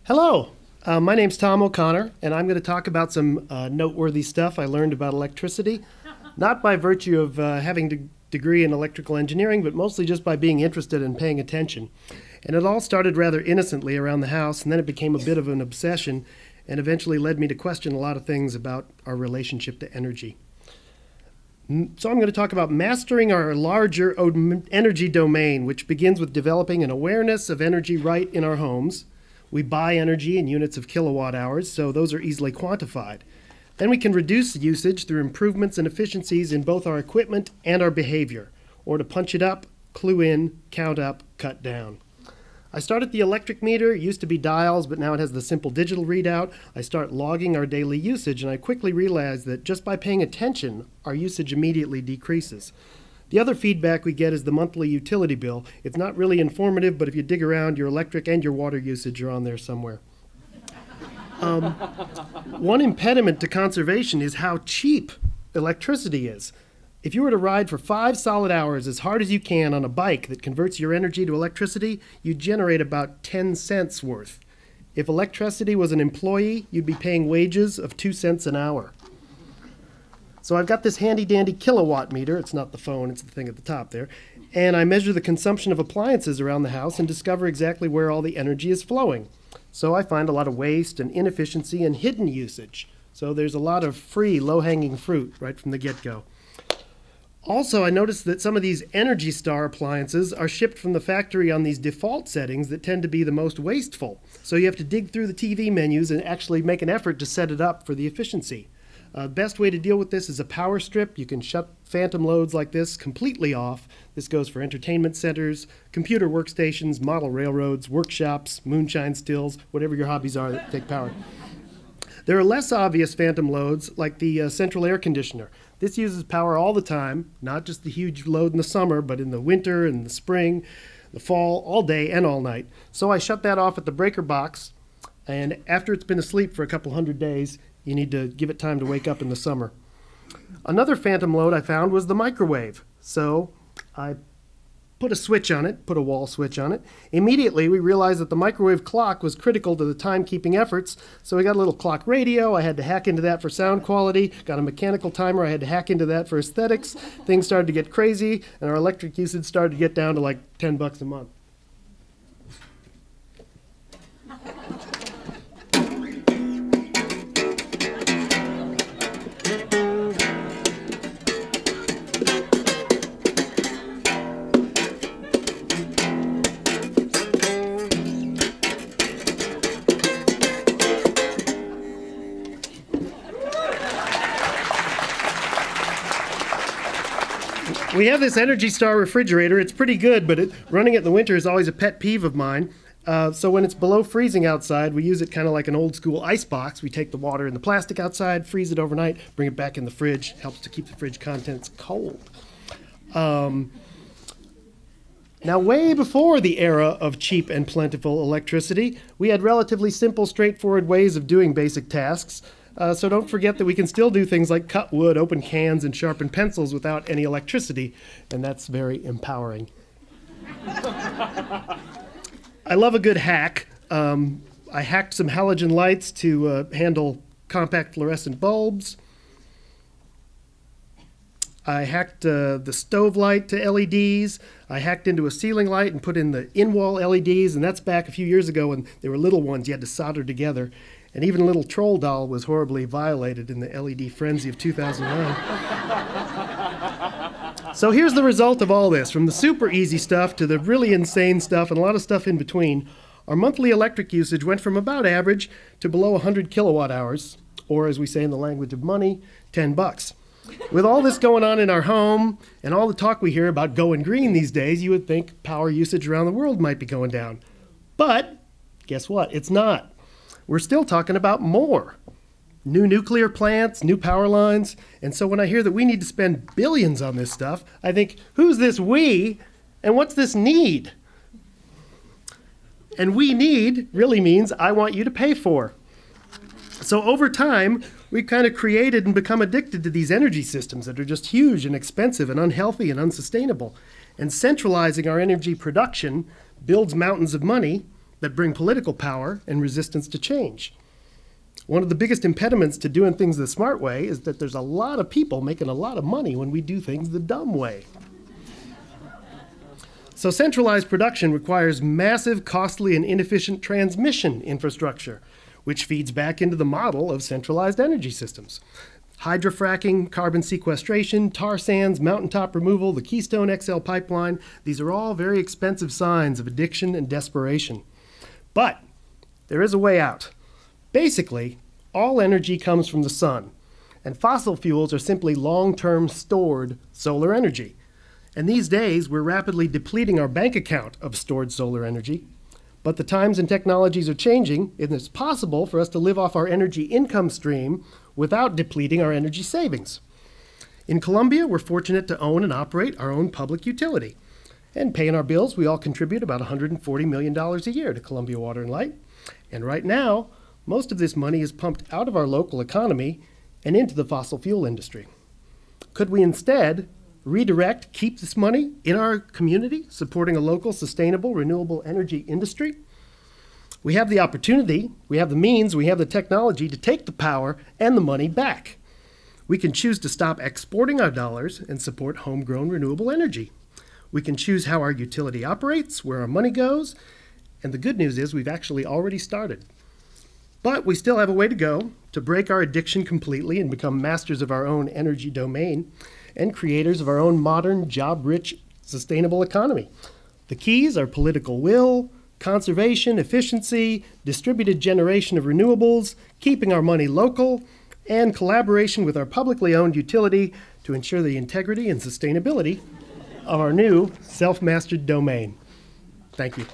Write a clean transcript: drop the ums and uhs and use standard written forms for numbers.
Hello, my name's Tom O'Connor, and I'm going to talk about some noteworthy stuff I learned about electricity, not by virtue of having a degree in electrical engineering, but mostly just by being interested and paying attention. And it all started rather innocently around the house, and then it became a bit of an obsession, and eventually led me to question a lot of things about our relationship to energy. So I'm going to talk about mastering our larger energy domain, which begins with developing an awareness of energy right in our homes. We buy energy in units of kilowatt hours, so those are easily quantified. Then we can reduce usage through improvements and efficiencies in both our equipment and our behavior, or to punch it up, clue in, count up, cut down. I start at the electric meter. It used to be dials, but now it has the simple digital readout. I start logging our daily usage, and I quickly realize that just by paying attention, our usage immediately decreases. The other feedback we get is the monthly utility bill. It's not really informative, but if you dig around, your electric and your water usage are on there somewhere. One impediment to conservation is how cheap electricity is. If you were to ride for 5 solid hours as hard as you can on a bike that converts your energy to electricity, you'd generate about 10 cents worth. If electricity was an employee, you'd be paying wages of 2 cents an hour. So I've got this handy-dandy kilowatt meter. It's not the phone, it's the thing at the top there. And I measure the consumption of appliances around the house and discover exactly where all the energy is flowing. So I find a lot of waste and inefficiency and hidden usage. So there's a lot of free, low-hanging fruit right from the get-go. Also, I noticed that some of these Energy Star appliances are shipped from the factory on these default settings that tend to be the most wasteful. So you have to dig through the TV menus and actually make an effort to set it up for the efficiency. Best way to deal with this is a power strip. You can shut phantom loads like this completely off. This goes for entertainment centers, computer workstations, model railroads, workshops, moonshine stills, whatever your hobbies are that take power. There are less obvious phantom loads like the central air conditioner. This uses power all the time, not just the huge load in the summer, but in the winter and the spring, the fall, all day and all night. So I shut that off at the breaker box, and after it's been asleep for a couple hundred days, you need to give it time to wake up in the summer. Another phantom load I found was the microwave. So I put a switch on it, put a wall switch on it. Immediately we realized that the microwave clock was critical to the timekeeping efforts, so we got a little clock radio. I had to hack into that for sound quality. Got a mechanical timer. I had to hack into that for aesthetics. Things started to get crazy, and our electric usage started to get down to like $10 a month. We have this Energy Star refrigerator. It's pretty good, but running it in the winter is always a pet peeve of mine. So when it's below freezing outside, we use it kind of like an old school ice box. We take the water in the plastic outside, freeze it overnight, bring it back in the fridge. Helps to keep the fridge contents cold. Now, way before the era of cheap and plentiful electricity, we had relatively simple, straightforward ways of doing basic tasks. So don't forget that we can still do things like cut wood, open cans, and sharpen pencils without any electricity, and that's very empowering. I love a good hack. I hacked some halogen lights to handle compact fluorescent bulbs. I hacked the stove light to LEDs. I hacked into a ceiling light and put in the in-wall LEDs, and that's back a few years ago when they were little ones you had to solder together. And even a little troll doll was horribly violated in the LED frenzy of 2009. So here's the result of all this. From the super easy stuff to the really insane stuff and a lot of stuff in between, our monthly electric usage went from about average to below 100 kilowatt hours, or as we say in the language of money, $10. With all this going on in our home and all the talk we hear about going green these days, you would think power usage around the world might be going down. But guess what? It's not. We're still talking about more. New nuclear plants, new power lines. And so when I hear that we need to spend billions on this stuff, I think, who's this we and what's this need? And we need really means I want you to pay for. So over time, we've kind of created and become addicted to these energy systems that are just huge and expensive and unhealthy and unsustainable. And centralizing our energy production builds mountains of money, that bring political power and resistance to change. One of the biggest impediments to doing things the smart way is that there's a lot of people making a lot of money when we do things the dumb way. So centralized production requires massive, costly, and inefficient transmission infrastructure, which feeds back into the model of centralized energy systems. Hydrofracking, carbon sequestration, tar sands, mountaintop removal, the Keystone XL pipeline, these are all very expensive signs of addiction and desperation. But there is a way out. Basically, all energy comes from the sun, and fossil fuels are simply long-term stored solar energy. And these days, we're rapidly depleting our bank account of stored solar energy. But the times and technologies are changing, and it's possible for us to live off our energy income stream without depleting our energy savings. In Columbia, we're fortunate to own and operate our own public utility. And paying our bills, we all contribute about $140 million a year to Columbia Water and Light. And right now, most of this money is pumped out of our local economy and into the fossil fuel industry. Could we instead redirect, keep this money in our community, supporting a local, sustainable, renewable energy industry? We have the opportunity, we have the means, we have the technology to take the power and the money back. We can choose to stop exporting our dollars and support homegrown renewable energy. We can choose how our utility operates, where our money goes, and the good news is we've actually already started. But we still have a way to go to break our addiction completely and become masters of our own energy domain and creators of our own modern, job-rich, sustainable economy. The keys are political will, conservation, efficiency, distributed generation of renewables, keeping our money local, and collaboration with our publicly owned utility to ensure the integrity and sustainability of our new self-mastered domain. Thank you.